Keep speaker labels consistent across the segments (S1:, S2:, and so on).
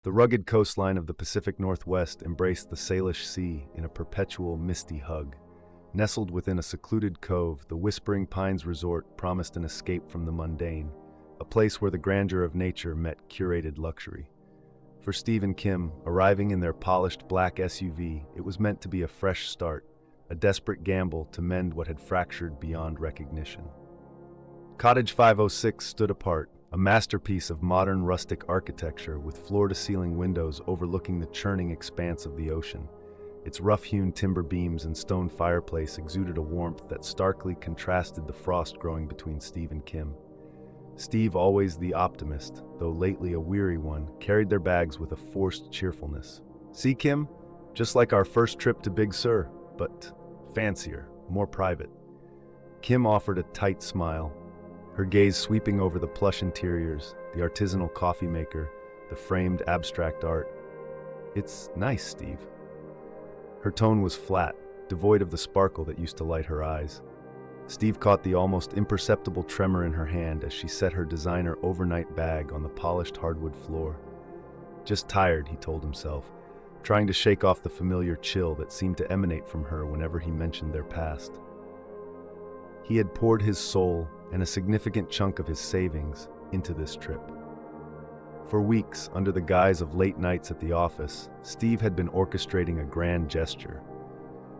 S1: The rugged coastline of the Pacific Northwest embraced the Salish Sea in a perpetual misty hug. Nestled within a secluded cove, the Whispering Pines Resort promised an escape from the mundane, a place where the grandeur of nature met curated luxury. For Steve and Kim, arriving in their polished black SUV, it was meant to be a fresh start, a desperate gamble to mend what had fractured beyond recognition. Cottage 506 stood apart, a masterpiece of modern rustic architecture with floor-to-ceiling windows overlooking the churning expanse of the ocean. Its rough-hewn timber beams and stone fireplace exuded a warmth that starkly contrasted the frost growing between Steve and Kim. Steve, always the optimist, though lately a weary one, carried their bags with a forced cheerfulness. "See, Kim? Just like our first trip to Big Sur, but fancier, more private." Kim offered a tight smile, her gaze sweeping over the plush interiors, the artisanal coffee maker, the framed abstract art. "It's nice, Steve." Her tone was flat, devoid of the sparkle that used to light her eyes. Steve caught the almost imperceptible tremor in her hand as she set her designer overnight bag on the polished hardwood floor. Just tired, he told himself, trying to shake off the familiar chill that seemed to emanate from her whenever he mentioned their past. He had poured his soul and a significant chunk of his savings into this trip. For weeks, under the guise of late nights at the office, Steve had been orchestrating a grand gesture.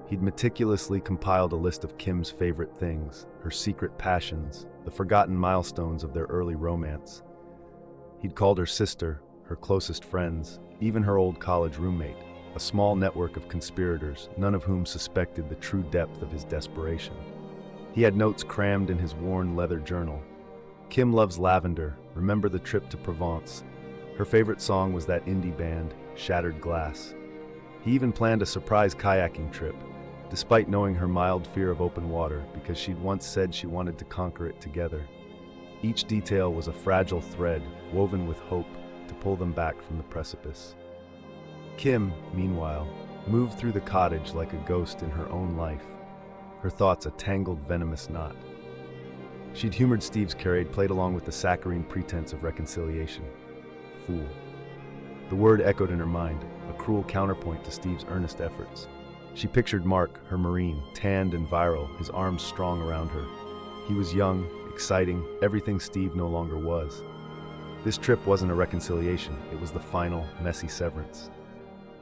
S1: He'd meticulously compiled a list of Kim's favorite things, her secret passions, the forgotten milestones of their early romance. He'd called her sister, her closest friends, even her old college roommate, a small network of conspirators, none of whom suspected the true depth of his desperation. He had notes crammed in his worn leather journal. Kim loves lavender, remember the trip to Provence. Her favorite song was that indie band, Shattered Glass. He even planned a surprise kayaking trip, despite knowing her mild fear of open water because she'd once said she wanted to conquer it together. Each detail was a fragile thread woven with hope to pull them back from the precipice. Kim, meanwhile, moved through the cottage like a ghost in her own life, her thoughts a tangled, venomous knot. She'd humored Steve's charade, played along with the saccharine pretense of reconciliation. Fool. The word echoed in her mind, a cruel counterpoint to Steve's earnest efforts. She pictured Mark, her Marine, tanned and virile, his arms strong around her. He was young, exciting, everything Steve no longer was. This trip wasn't a reconciliation, it was the final, messy severance.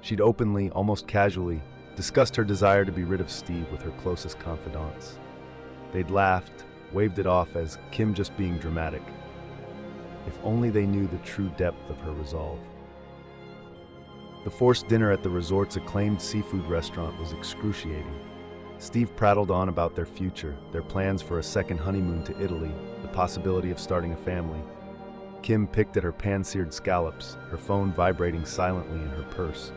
S1: She'd openly, almost casually, discussed her desire to be rid of Steve with her closest confidants. They'd laughed, waved it off as Kim just being dramatic. If only they knew the true depth of her resolve. The forced dinner at the resort's acclaimed seafood restaurant was excruciating. Steve prattled on about their future, their plans for a second honeymoon to Italy, the possibility of starting a family. Kim picked at her pan-seared scallops, her phone vibrating silently in her purse.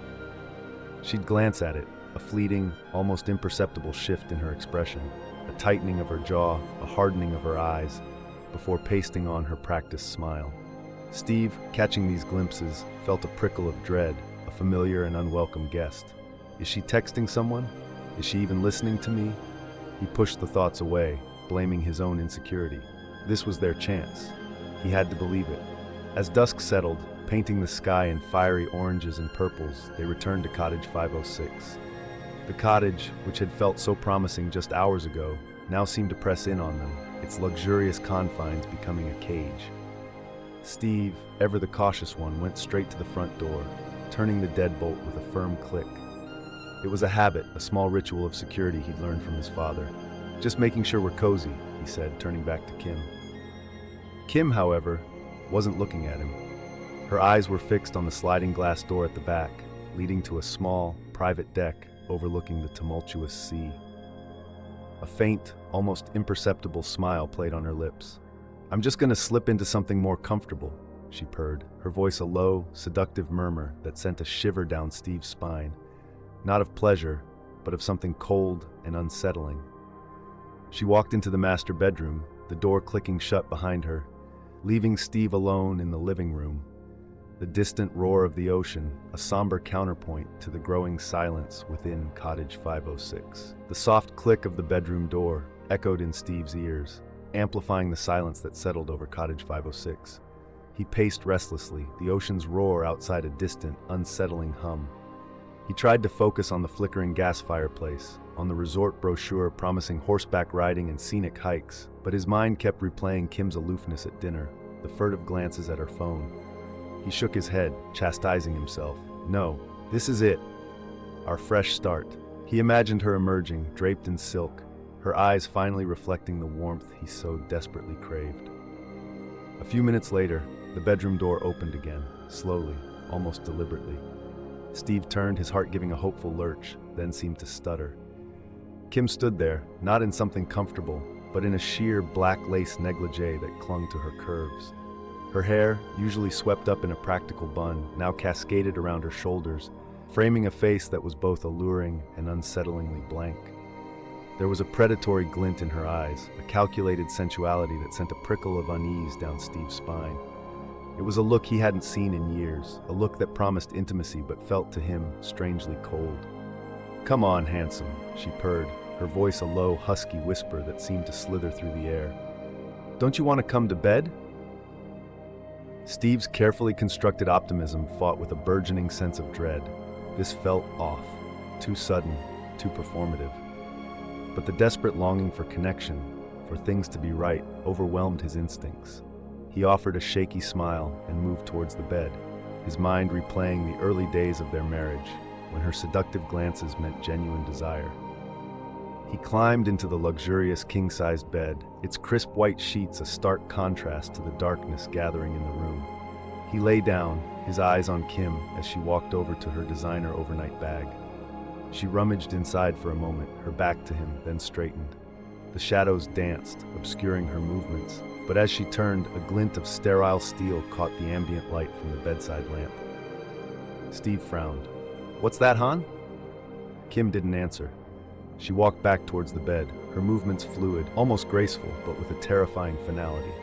S1: She'd glance at it, a fleeting, almost imperceptible shift in her expression, a tightening of her jaw, a hardening of her eyes, before pasting on her practiced smile. Steve, catching these glimpses, felt a prickle of dread, a familiar and unwelcome guest. Is she texting someone? Is she even listening to me? He pushed the thoughts away, blaming his own insecurity. This was their chance. He had to believe it. As dusk settled, painting the sky in fiery oranges and purples, they returned to Cottage 506. The cottage, which had felt so promising just hours ago, now seemed to press in on them, its luxurious confines becoming a cage. Steve, ever the cautious one, went straight to the front door, turning the deadbolt with a firm click. It was a habit, a small ritual of security he'd learned from his father. "Just making sure we're cozy," he said, turning back to Kim. Kim, however, wasn't looking at him. Her eyes were fixed on the sliding glass door at the back, leading to a small, private deck overlooking the tumultuous sea. A faint, almost imperceptible smile played on her lips. "I'm just gonna slip into something more comfortable," she purred, her voice a low, seductive murmur that sent a shiver down Steve's spine, not of pleasure, but of something cold and unsettling. She walked into the master bedroom, the door clicking shut behind her, leaving Steve alone in the living room. The distant roar of the ocean, a somber counterpoint to the growing silence within Cottage 506. The soft click of the bedroom door echoed in Steve's ears, amplifying the silence that settled over Cottage 506. He paced restlessly, the ocean's roar outside a distant, unsettling hum. He tried to focus on the flickering gas fireplace, on the resort brochure promising horseback riding and scenic hikes, but his mind kept replaying Kim's aloofness at dinner, the furtive glances at her phone. He shook his head, chastising himself. No, this is it. Our fresh start. He imagined her emerging, draped in silk, her eyes finally reflecting the warmth he so desperately craved. A few minutes later, the bedroom door opened again, slowly, almost deliberately. Steve turned, his heart giving a hopeful lurch, then seemed to stutter. Kim stood there, not in something comfortable, but in a sheer black lace negligee that clung to her curves. Her hair, usually swept up in a practical bun, now cascaded around her shoulders, framing a face that was both alluring and unsettlingly blank. There was a predatory glint in her eyes, a calculated sensuality that sent a prickle of unease down Steve's spine. It was a look he hadn't seen in years, a look that promised intimacy but felt to him strangely cold. "Come on, handsome," she purred, her voice a low, husky whisper that seemed to slither through the air. "Don't you want to come to bed?" Steve's carefully constructed optimism fought with a burgeoning sense of dread. This felt off, too sudden, too performative. But the desperate longing for connection, for things to be right, overwhelmed his instincts. He offered a shaky smile and moved towards the bed, his mind replaying the early days of their marriage, when her seductive glances meant genuine desire. He climbed into the luxurious king-sized bed, its crisp white sheets a stark contrast to the darkness gathering in the room. He lay down, his eyes on Kim as she walked over to her designer overnight bag. She rummaged inside for a moment, her back to him, then straightened. The shadows danced, obscuring her movements, but as she turned, a glint of sterile steel caught the ambient light from the bedside lamp. Steve frowned. "What's that, hon?" Kim didn't answer. She walked back towards the bed, her movements fluid, almost graceful, but with a terrifying finality.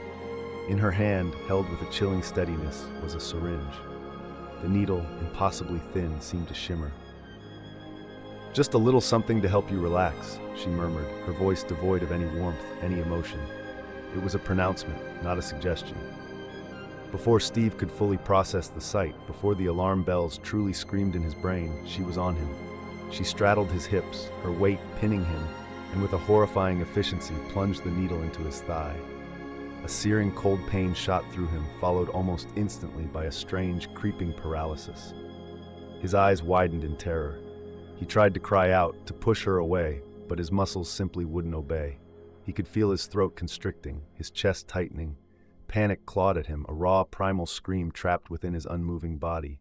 S1: In her hand, held with a chilling steadiness, was a syringe. The needle, impossibly thin, seemed to shimmer. "Just a little something to help you relax," she murmured, her voice devoid of any warmth, any emotion. It was a pronouncement, not a suggestion. Before Steve could fully process the sight, before the alarm bells truly screamed in his brain, she was on him. She straddled his hips, her weight pinning him, and with a horrifying efficiency plunged the needle into his thigh. A searing cold pain shot through him, followed almost instantly by a strange, creeping paralysis. His eyes widened in terror. He tried to cry out, to push her away, but his muscles simply wouldn't obey. He could feel his throat constricting, his chest tightening. Panic clawed at him, a raw, primal scream trapped within his unmoving body.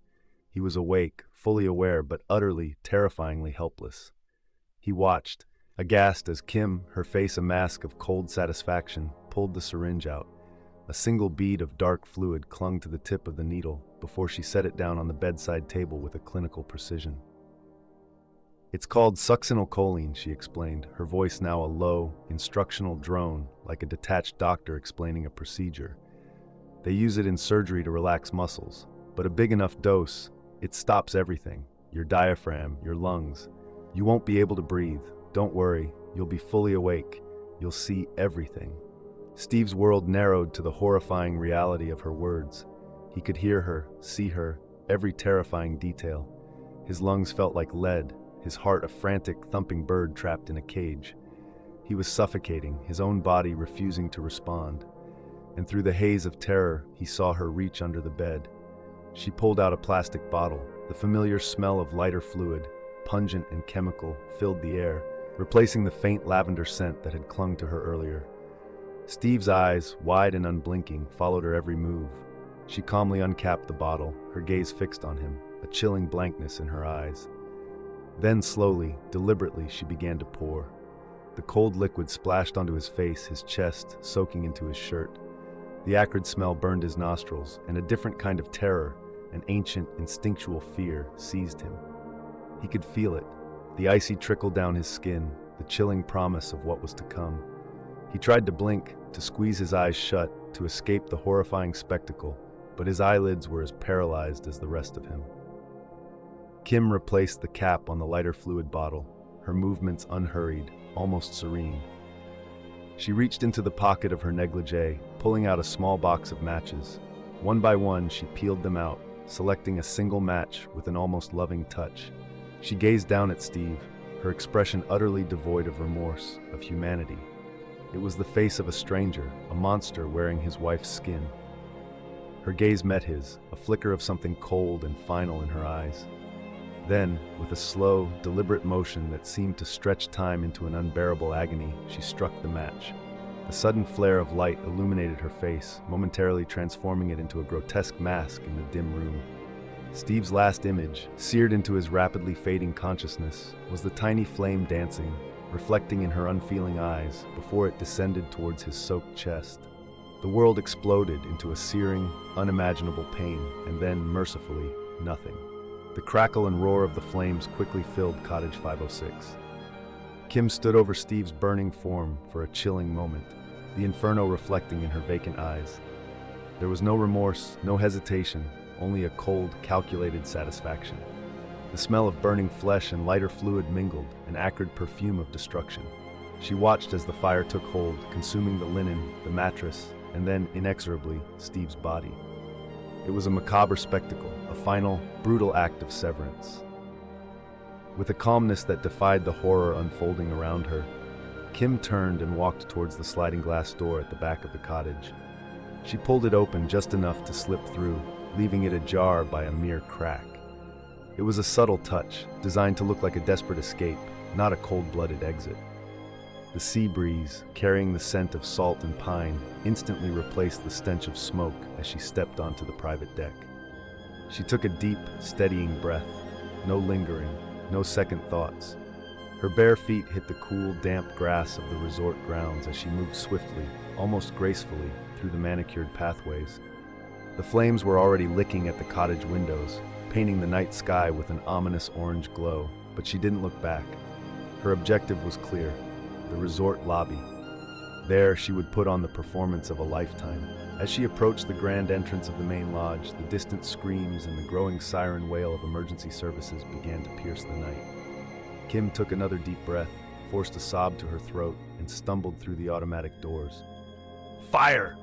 S1: He was awake, fully aware, but utterly, terrifyingly helpless. He watched, aghast as Kim, her face a mask of cold satisfaction, pulled the syringe out. A single bead of dark fluid clung to the tip of the needle before she set it down on the bedside table with a clinical precision. "It's called succinylcholine," she explained, her voice now a low, instructional drone, like a detached doctor explaining a procedure. "They use it in surgery to relax muscles, but a big enough dose, it stops everything. Your diaphragm, your lungs. You won't be able to breathe. Don't worry, you'll be fully awake. You'll see everything." Steve's world narrowed to the horrifying reality of her words. He could hear her, see her, every terrifying detail. His lungs felt like lead, his heart a frantic, thumping bird trapped in a cage. He was suffocating, his own body refusing to respond. And through the haze of terror, he saw her reach under the bed. She pulled out a plastic bottle. The familiar smell of lighter fluid, pungent and chemical, filled the air, replacing the faint lavender scent that had clung to her earlier. Steve's eyes, wide and unblinking, followed her every move. She calmly uncapped the bottle, her gaze fixed on him, a chilling blankness in her eyes. Then slowly, deliberately, she began to pour. The cold liquid splashed onto his face, his chest, soaking into his shirt. The acrid smell burned his nostrils, and a different kind of terror, an ancient, instinctual fear, seized him. He could feel it, the icy trickle down his skin, the chilling promise of what was to come. He tried to blink, to squeeze his eyes shut, to escape the horrifying spectacle, but his eyelids were as paralyzed as the rest of him. Kim replaced the cap on the lighter fluid bottle, her movements unhurried, almost serene. She reached into the pocket of her negligee, pulling out a small box of matches. One by one, she peeled them out, selecting a single match with an almost loving touch. She gazed down at Steve, her expression utterly devoid of remorse, of humanity. It was the face of a stranger, a monster wearing his wife's skin. Her gaze met his, a flicker of something cold and final in her eyes. Then, with a slow, deliberate motion that seemed to stretch time into an unbearable agony, she struck the match. A sudden flare of light illuminated her face, momentarily transforming it into a grotesque mask in the dim room. Steve's last image, seared into his rapidly fading consciousness, was the tiny flame dancing, reflecting in her unfeeling eyes before it descended towards his soaked chest. The world exploded into a searing, unimaginable pain, and then, mercifully, nothing. The crackle and roar of the flames quickly filled Cottage 506. Kim stood over Steve's burning form for a chilling moment, the inferno reflecting in her vacant eyes. There was no remorse, no hesitation, only a cold, calculated satisfaction. The smell of burning flesh and lighter fluid mingled, an acrid perfume of destruction. She watched as the fire took hold, consuming the linen, the mattress, and then, inexorably, Steve's body. It was a macabre spectacle, a final, brutal act of severance. With a calmness that defied the horror unfolding around her, Kim turned and walked towards the sliding glass door at the back of the cottage. She pulled it open just enough to slip through, leaving it ajar by a mere crack. It was a subtle touch, designed to look like a desperate escape, not a cold-blooded exit. The sea breeze, carrying the scent of salt and pine, instantly replaced the stench of smoke as she stepped onto the private deck. She took a deep, steadying breath, no lingering, no second thoughts. Her bare feet hit the cool, damp grass of the resort grounds as she moved swiftly, almost gracefully, through the manicured pathways. The flames were already licking at the cottage windows, painting the night sky with an ominous orange glow, but she didn't look back. Her objective was clear: the resort lobby. There, she would put on the performance of a lifetime. As she approached the grand entrance of the main lodge, the distant screams and the growing siren wail of emergency services began to pierce the night. Kim took another deep breath, forced a sob to her throat, and stumbled through the automatic doors. "Fire!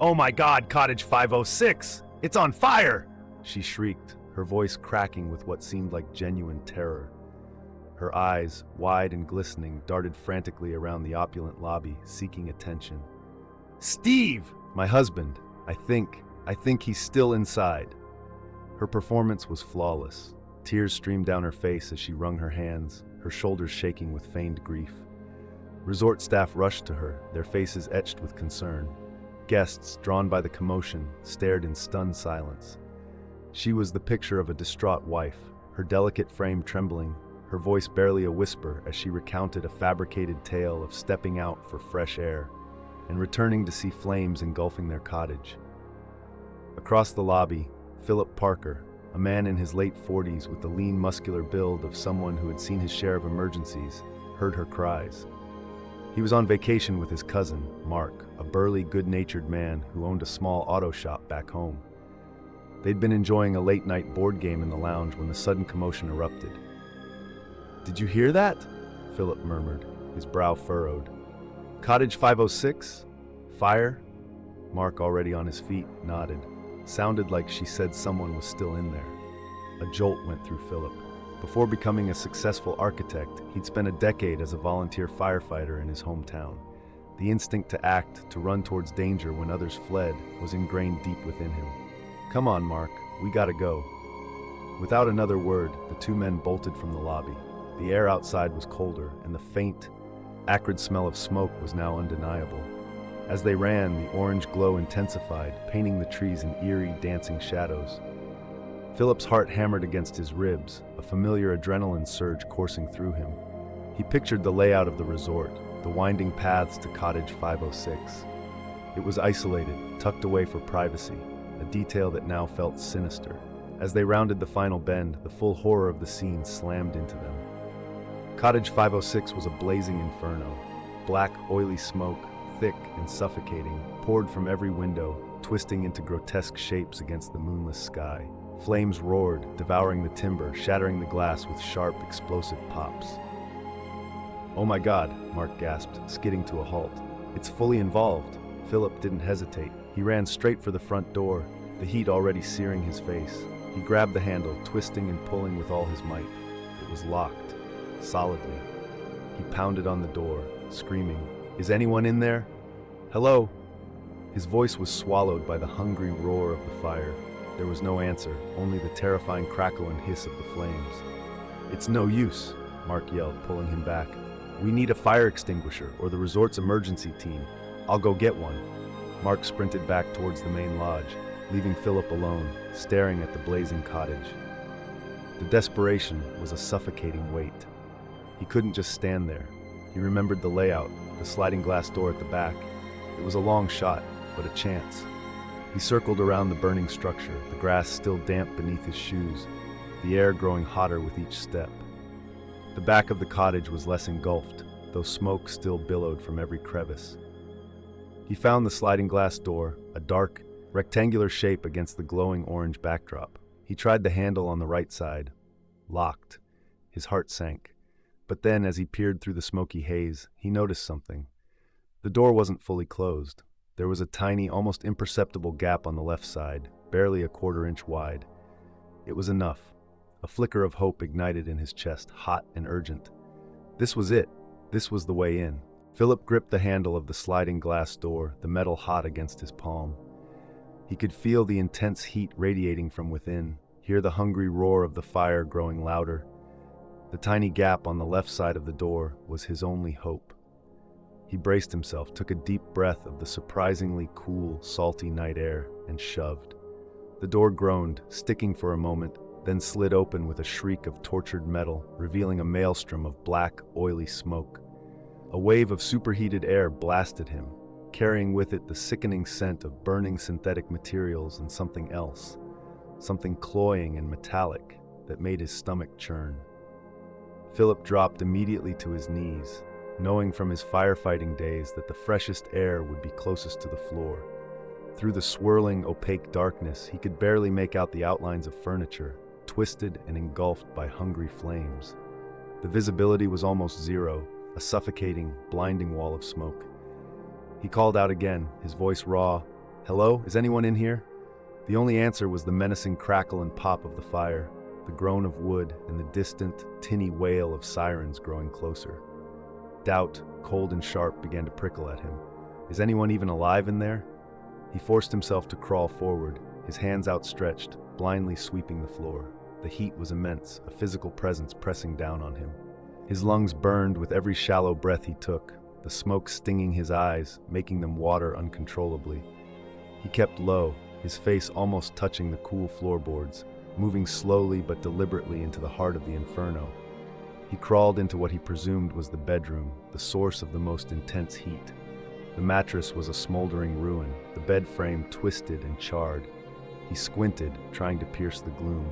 S1: Oh my God, Cottage 506! It's on fire!" she shrieked, her voice cracking with what seemed like genuine terror. Her eyes, wide and glistening, darted frantically around the opulent lobby, seeking attention. "Steve! My husband. I think he's still inside." Her performance was flawless. Tears streamed down her face as she wrung her hands, her shoulders shaking with feigned grief. Resort staff rushed to her, their faces etched with concern. Guests, drawn by the commotion, stared in stunned silence. She was the picture of a distraught wife, her delicate frame trembling, her voice barely a whisper as she recounted a fabricated tale of stepping out for fresh air and returning to see flames engulfing their cottage. Across the lobby, Philip Parker, a man in his late 40s with the lean, muscular build of someone who had seen his share of emergencies, heard her cries. He was on vacation with his cousin, Mark, a burly, good-natured man who owned a small auto shop back home. They'd been enjoying a late-night board game in the lounge when the sudden commotion erupted. "Did you hear that?" Philip murmured, his brow furrowed. "Cottage 506? Fire?" Mark, already on his feet, nodded. Sounded like she said someone was still in there. A jolt went through Philip. Before becoming a successful architect, he'd spent a decade as a volunteer firefighter in his hometown. The instinct to act, to run towards danger when others fled, was ingrained deep within him. "Come on, Mark, we gotta go." Without another word, the two men bolted from the lobby. The air outside was colder, and the faint, acrid smell of smoke was now undeniable. As they ran, the orange glow intensified, painting the trees in eerie, dancing shadows. Philip's heart hammered against his ribs, a familiar adrenaline surge coursing through him. He pictured the layout of the resort, the winding paths to Cottage 506. It was isolated, tucked away for privacy, a detail that now felt sinister. As they rounded the final bend, the full horror of the scene slammed into them. Cottage 506 was a blazing inferno. Black, oily smoke, thick and suffocating, poured from every window, twisting into grotesque shapes against the moonless sky. Flames roared, devouring the timber, shattering the glass with sharp, explosive pops. "Oh my God," Mark gasped, skidding to a halt. "It's fully involved." Philip didn't hesitate. He ran straight for the front door, the heat already searing his face. He grabbed the handle, twisting and pulling with all his might. It was locked, solidly. He pounded on the door, screaming, "Is anyone in there? Hello?" His voice was swallowed by the hungry roar of the fire. There was no answer, only the terrifying crackle and hiss of the flames. "It's no use," Mark yelled, pulling him back. "We need a fire extinguisher or the resort's emergency team. I'll go get one." Mark sprinted back towards the main lodge, leaving Philip alone, staring at the blazing cottage. The desperation was a suffocating weight. He couldn't just stand there. He remembered the layout, the sliding glass door at the back. It was a long shot, but a chance. He circled around the burning structure, the grass still damp beneath his shoes, the air growing hotter with each step. The back of the cottage was less engulfed, though smoke still billowed from every crevice. He found the sliding glass door, a dark, rectangular shape against the glowing orange backdrop. He tried the handle on the right side. Locked. His heart sank. But then, as he peered through the smoky haze, he noticed something. The door wasn't fully closed. There was a tiny, almost imperceptible gap on the left side, barely a quarter-inch wide. It was enough. A flicker of hope ignited in his chest, hot and urgent. This was it. This was the way in. Philip gripped the handle of the sliding glass door, the metal hot against his palm. He could feel the intense heat radiating from within, hear the hungry roar of the fire growing louder. The tiny gap on the left side of the door was his only hope. He braced himself, took a deep breath of the surprisingly cool, salty night air, and shoved. The door groaned, sticking for a moment, then slid open with a shriek of tortured metal, revealing a maelstrom of black, oily smoke. A wave of superheated air blasted him, carrying with it the sickening scent of burning synthetic materials and something else, something cloying and metallic that made his stomach churn. Philip dropped immediately to his knees, knowing from his firefighting days that the freshest air would be closest to the floor. Through the swirling, opaque darkness, he could barely make out the outlines of furniture, twisted and engulfed by hungry flames. The visibility was almost zero, a suffocating, blinding wall of smoke. He called out again, his voice raw. "Hello? Is anyone in here?" The only answer was the menacing crackle and pop of the fire, the groan of wood, and the distant, tinny wail of sirens growing closer. Doubt, cold and sharp, began to prickle at him. Is anyone even alive in there? He forced himself to crawl forward, his hands outstretched, blindly sweeping the floor. The heat was immense, a physical presence pressing down on him. His lungs burned with every shallow breath he took, the smoke stinging his eyes, making them water uncontrollably. He kept low, his face almost touching the cool floorboards, moving slowly but deliberately into the heart of the inferno. He crawled into what he presumed was the bedroom, the source of the most intense heat. The mattress was a smoldering ruin, the bed frame twisted and charred. He squinted, trying to pierce the gloom.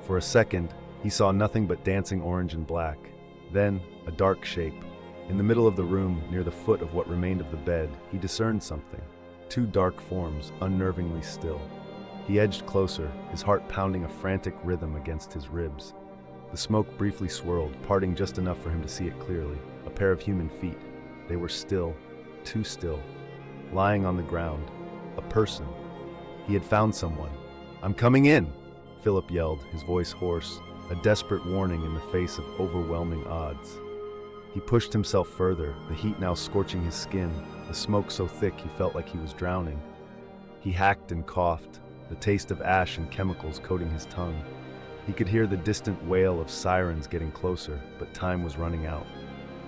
S1: For a second, he saw nothing but dancing orange and black. Then, a dark shape. In the middle of the room, near the foot of what remained of the bed, he discerned something. Two dark forms, unnervingly still. He edged closer, his heart pounding a frantic rhythm against his ribs. The smoke briefly swirled, parting just enough for him to see it clearly. A pair of human feet. They were still, too still. Lying on the ground. A person. He had found someone. "I'm coming in!" Philip yelled, his voice hoarse, a desperate warning in the face of overwhelming odds. He pushed himself further, the heat now scorching his skin, the smoke so thick he felt like he was drowning. He hacked and coughed, the taste of ash and chemicals coating his tongue. He could hear the distant wail of sirens getting closer, but time was running out.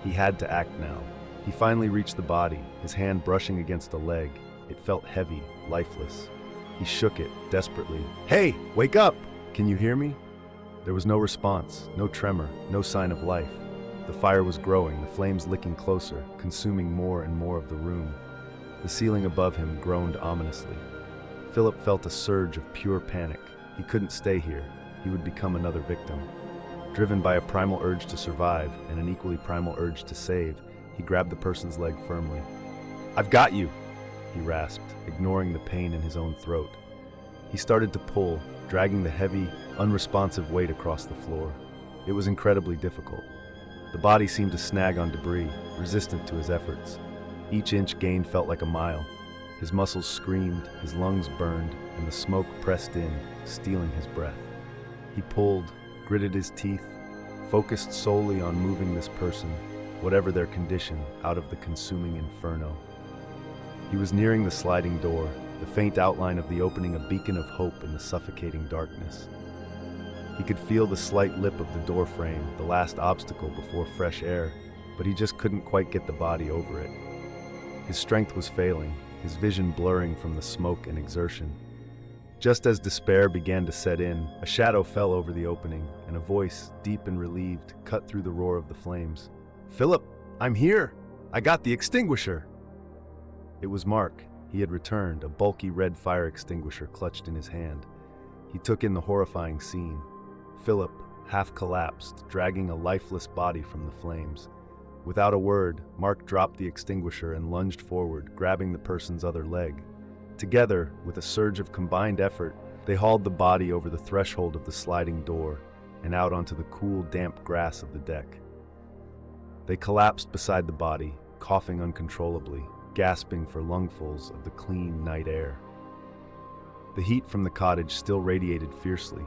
S1: He had to act now. He finally reached the body, his hand brushing against a leg. It felt heavy, lifeless. He shook it, desperately. "Hey, wake up! Can you hear me?" There was no response, no tremor, no sign of life. The fire was growing, the flames licking closer, consuming more and more of the room. The ceiling above him groaned ominously. Philip felt a surge of pure panic. He couldn't stay here. He would become another victim. Driven by a primal urge to survive and an equally primal urge to save, he grabbed the person's leg firmly. "I've got you!" he rasped, ignoring the pain in his own throat. He started to pull, dragging the heavy, unresponsive weight across the floor. It was incredibly difficult. The body seemed to snag on debris, resistant to his efforts. Each inch gained felt like a mile. His muscles screamed, his lungs burned, and the smoke pressed in, stealing his breath. He pulled, gritted his teeth, focused solely on moving this person, whatever their condition, out of the consuming inferno. He was nearing the sliding door, the faint outline of the opening a beacon of hope in the suffocating darkness. He could feel the slight lip of the door frame, the last obstacle before fresh air, but he just couldn't quite get the body over it. His strength was failing, his vision blurring from the smoke and exertion. Just as despair began to set in, a shadow fell over the opening, and a voice, deep and relieved, cut through the roar of the flames. "Philip, I'm here! I got the extinguisher!" It was Mark. He had returned, a bulky red fire extinguisher clutched in his hand. He took in the horrifying scene. Philip, half collapsed, dragging a lifeless body from the flames. Without a word, Mark dropped the extinguisher and lunged forward, grabbing the person's other leg. Together, with a surge of combined effort, they hauled the body over the threshold of the sliding door and out onto the cool, damp grass of the deck. They collapsed beside the body, coughing uncontrollably, gasping for lungfuls of the clean night air. The heat from the cottage still radiated fiercely,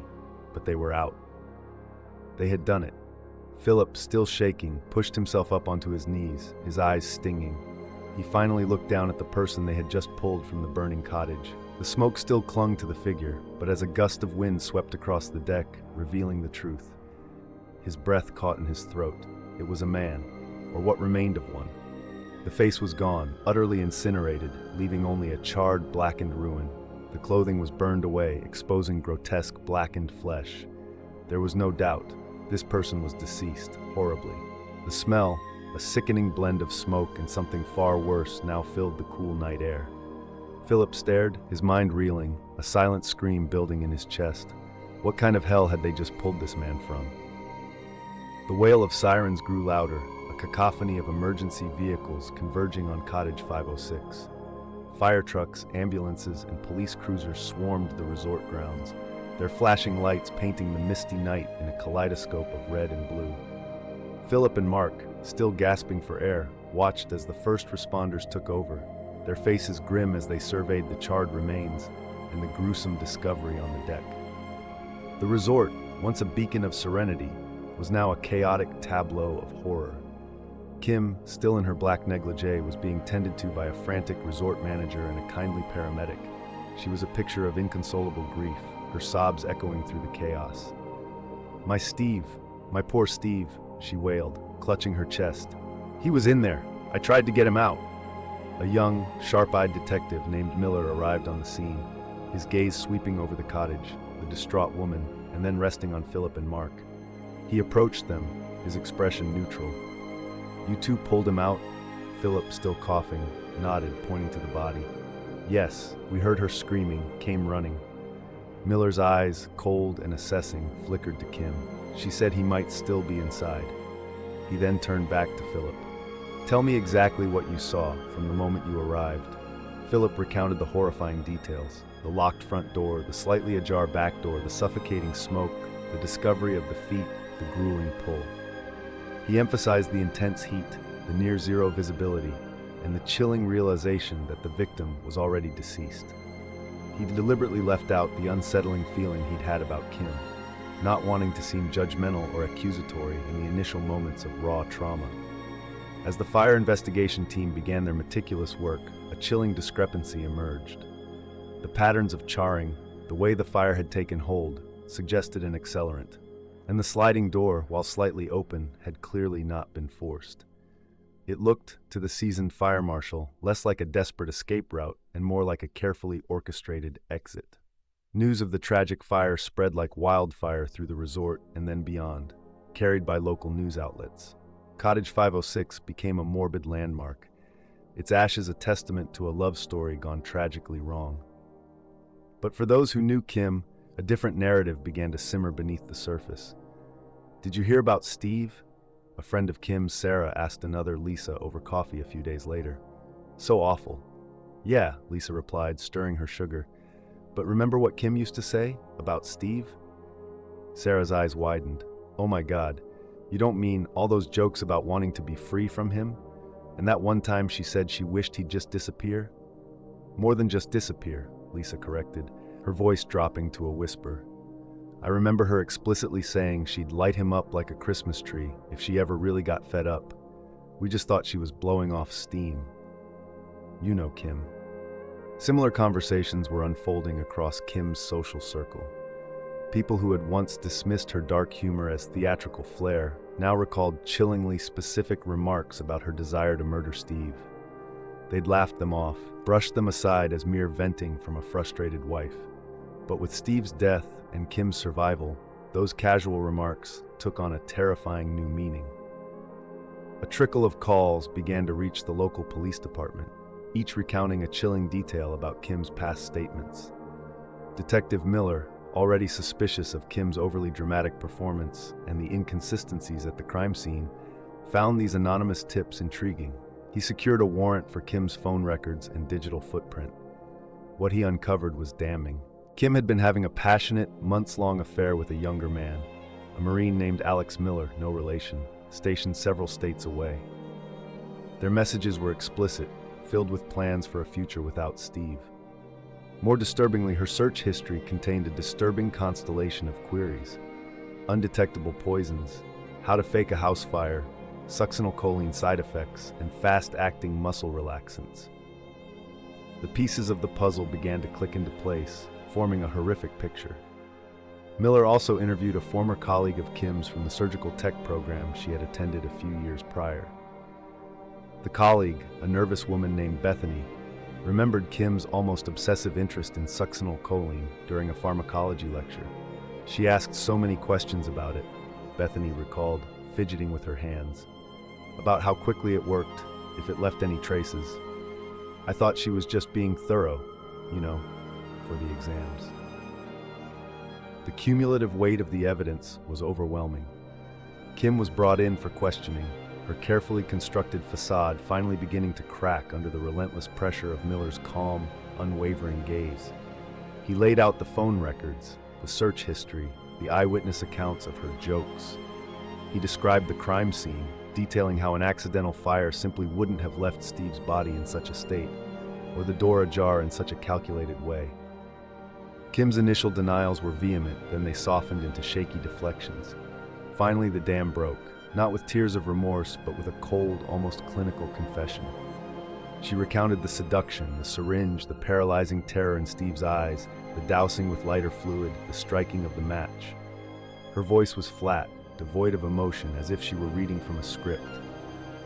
S1: but they were out. They had done it. Philip, still shaking, pushed himself up onto his knees, his eyes stinging. He finally looked down at the person they had just pulled from the burning cottage. The smoke still clung to the figure, but as a gust of wind swept across the deck, revealing the truth. His breath caught in his throat. It was a man, or what remained of one. The face was gone, utterly incinerated, leaving only a charred, blackened ruin. The clothing was burned away, exposing grotesque, blackened flesh. There was no doubt. This person was deceased, horribly. The smell, a sickening blend of smoke and something far worse, now filled the cool night air. Philip stared, his mind reeling, a silent scream building in his chest. What kind of hell had they just pulled this man from? The wail of sirens grew louder, a cacophony of emergency vehicles converging on Cottage 506. Fire trucks, ambulances, and police cruisers swarmed the resort grounds, their flashing lights painting the misty night in a kaleidoscope of red and blue. Philip and Mark, still gasping for air, watched as the first responders took over, their faces grim as they surveyed the charred remains and the gruesome discovery on the deck. The resort, once a beacon of serenity, was now a chaotic tableau of horror. Kim, still in her black negligee, was being tended to by a frantic resort manager and a kindly paramedic. She was a picture of inconsolable grief, her sobs echoing through the chaos. "My Steve, my poor Steve," she wailed, clutching her chest. "He was in there. I tried to get him out." A young, sharp-eyed detective named Miller arrived on the scene, his gaze sweeping over the cottage, the distraught woman, and then resting on Philip and Mark. He approached them, his expression neutral. "You two pulled him out?" Philip, still coughing, nodded, pointing to the body. "Yes, we heard her screaming, came running." Miller's eyes, cold and assessing, flickered to Kim. She said he might still be inside. He then turned back to Philip. "Tell me exactly what you saw from the moment you arrived." Philip recounted the horrifying details: the locked front door, the slightly ajar back door, the suffocating smoke, the discovery of the feet, the grueling pull. He emphasized the intense heat, the near-zero visibility, and the chilling realization that the victim was already deceased. He deliberately left out the unsettling feeling he'd had about Kim, not wanting to seem judgmental or accusatory in the initial moments of raw trauma. As the fire investigation team began their meticulous work, a chilling discrepancy emerged. The patterns of charring, the way the fire had taken hold, suggested an accelerant, and the sliding door, while slightly open, had clearly not been forced. It looked, to the seasoned fire marshal, less like a desperate escape route and more like a carefully orchestrated exit. News of the tragic fire spread like wildfire through the resort and then beyond, carried by local news outlets. Cottage 506 became a morbid landmark, its ashes a testament to a love story gone tragically wrong. But for those who knew Kim, a different narrative began to simmer beneath the surface. "Did you hear about Steve?" A friend of Kim's, Sarah, asked another, Lisa, over coffee a few days later. "So awful." "Yeah," Lisa replied, stirring her sugar. "But remember what Kim used to say about Steve?" Sarah's eyes widened. "Oh my God, you don't mean all those jokes about wanting to be free from him? And that one time she said she wished he'd just disappear?" More than just disappear, Lisa corrected, her voice dropping to a whisper. I remember her explicitly saying she'd light him up like a Christmas tree if she ever really got fed up. We just thought she was blowing off steam. You know Kim. Similar conversations were unfolding across Kim's social circle. People who had once dismissed her dark humor as theatrical flair now recalled chillingly specific remarks about her desire to murder Steve. They'd laughed them off, brushed them aside as mere venting from a frustrated wife. But with Steve's death and Kim's survival, those casual remarks took on a terrifying new meaning. A trickle of calls began to reach the local police department, each recounting a chilling detail about Kim's past statements. Detective Miller, already suspicious of Kim's overly dramatic performance and the inconsistencies at the crime scene, found these anonymous tips intriguing. He secured a warrant for Kim's phone records and digital footprint. What he uncovered was damning. Kim had been having a passionate, months-long affair with a younger man, a Marine named Alex Miller, no relation, stationed several states away. Their messages were explicit, filled with plans for a future without Steve. More disturbingly, her search history contained a disturbing constellation of queries: undetectable poisons, how to fake a house fire, succinylcholine side effects, and fast-acting muscle relaxants. The pieces of the puzzle began to click into place, forming a horrific picture. Miller also interviewed a former colleague of Kim's from the surgical tech program she had attended a few years prior. The colleague, a nervous woman named Bethany, remembered Kim's almost obsessive interest in succinylcholine during a pharmacology lecture. She asked so many questions about it, Bethany recalled, fidgeting with her hands, about how quickly it worked, if it left any traces. I thought she was just being thorough, for the exams. The cumulative weight of the evidence was overwhelming. Kim was brought in for questioning, her carefully constructed facade finally beginning to crack under the relentless pressure of Miller's calm, unwavering gaze. He laid out the phone records, the search history, the eyewitness accounts of her jokes. He described the crime scene, detailing how an accidental fire simply wouldn't have left Steve's body in such a state, or the door ajar in such a calculated way. Kim's initial denials were vehement, then they softened into shaky deflections. Finally, the dam broke, not with tears of remorse, but with a cold, almost clinical confession. She recounted the seduction, the syringe, the paralyzing terror in Steve's eyes, the dousing with lighter fluid, the striking of the match. Her voice was flat, devoid of emotion, as if she were reading from a script.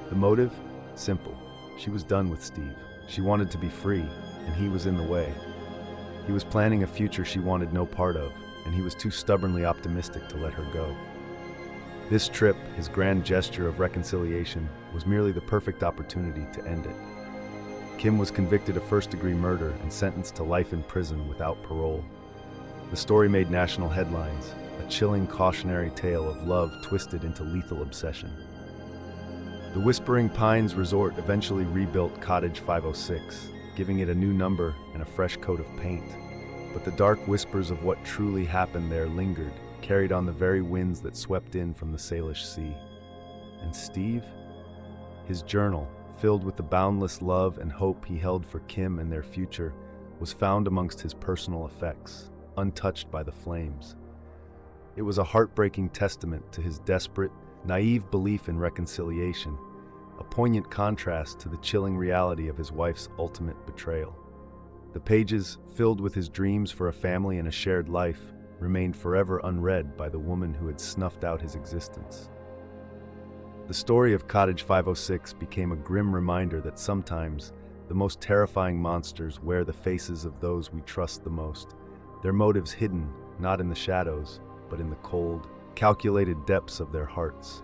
S1: The motive? Simple. She was done with Steve. She wanted to be free, and he was in the way. He was planning a future she wanted no part of, and he was too stubbornly optimistic to let her go. This trip, his grand gesture of reconciliation, was merely the perfect opportunity to end it. Kim was convicted of first-degree murder and sentenced to life in prison without parole. The story made national headlines, a chilling cautionary tale of love twisted into lethal obsession. The Whispering Pines Resort eventually rebuilt Cottage 506, giving it a new number and a fresh coat of paint. But the dark whispers of what truly happened there lingered, carried on the very winds that swept in from the Salish Sea. And Steve? His journal, filled with the boundless love and hope he held for Kim and their future, was found amongst his personal effects, untouched by the flames. It was a heartbreaking testament to his desperate, naive belief in reconciliation, a poignant contrast to the chilling reality of his wife's ultimate betrayal. The pages, filled with his dreams for a family and a shared life, remained forever unread by the woman who had snuffed out his existence. The story of Cottage 506 became a grim reminder that sometimes the most terrifying monsters wear the faces of those we trust the most, their motives hidden not in the shadows, but in the cold, calculated depths of their hearts.